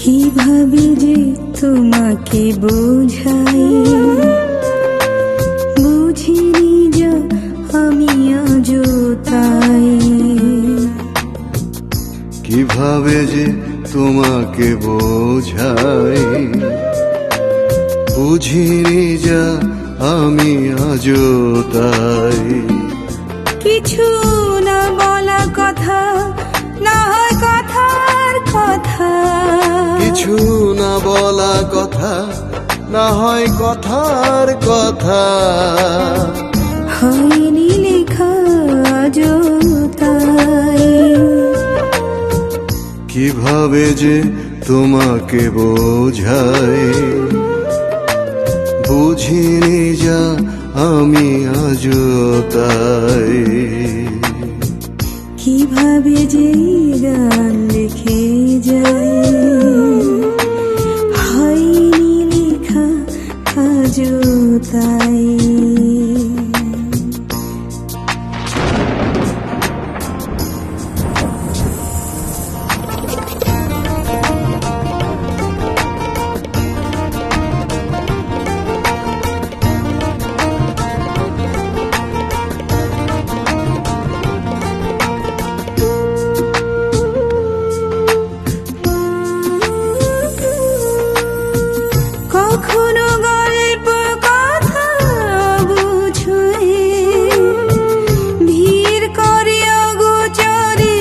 কিভাবে যে তোমাকে বোঝাই, বুঝিনি যা আমি আজও তাই। কিভাবে যে তোমাকে বোঝাই, বুঝিনি যা আমি আজও তাই। কিছু না বলা কথা, না হয় কথার কথা, কিছু না বলা কথা, না হয় কথার কথা। হয়নি লেখা আজও তাই। কিভাবে যে তোমাকে বোঝাই, বুঝিনি যা আমি আজও তাই। কিভাবে যে গান লিখে যাই, হয়নি লেখা আজও তাই। কখনো গল্প কথা বুঝে ভিড় করে অগোচরে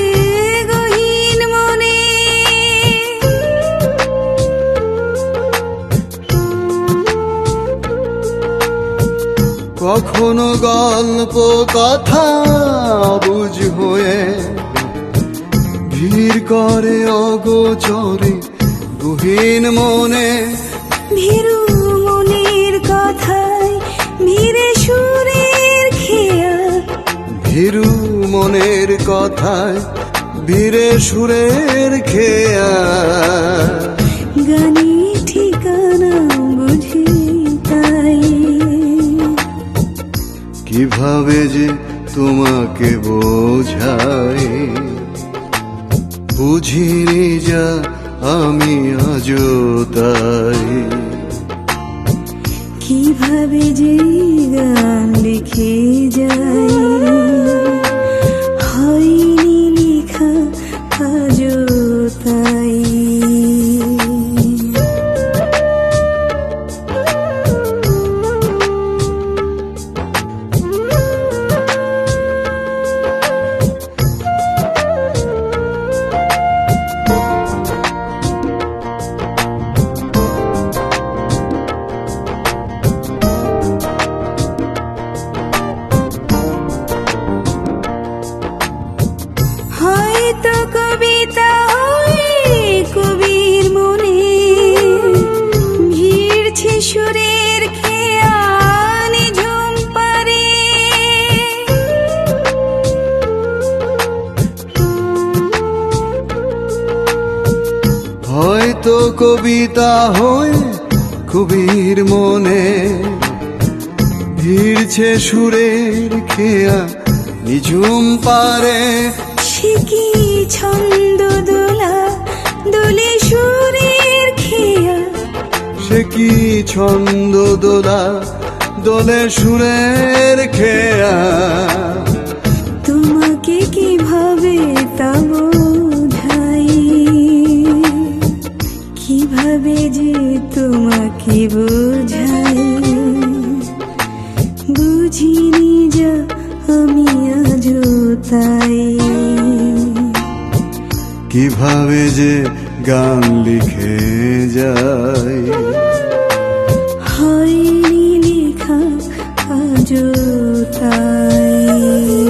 গহীন মনে। কখনো গল্প কথা বুঝ হয়ে ভিড় করে অগোচরে গহীন মনে। ভীরু মনের কথায় ভিড়ে সুরের খেয়া, ভীরু মনের কথায় ভিড়ে সুরের খেয়া। গানে ঠিকানা বুঝি তাই। কিভাবে যে তোমাকে বোঝাই, বুঝিনি যা আমি আজও তাই। কিভাবে যে গান লিখে যাই, হয়নি লেখা আজও তাই। হয়তো কবিতা হয়ে কবির মনে ভিড়ছে সুরের খেয়া নিঝুম পারে। হয়তো কবিতা হয়ে কবির মনে ভিড়ছে সুরের খেয়া নিঝুম পারে। সে কি ছন্দ দোলা দোলে সুরের খেয়া, সে কি ছন্দ দোলা দোলে সুরের খেয়া। তোমাকে কিভাবে তা বোঝাই, কিভাবে যে তোমাকে বোঝাই, বুঝিনি যা আমি আজও তাই। কিভাবে যে গান লিখে যাই, হয়নি লেখা আজও তাই।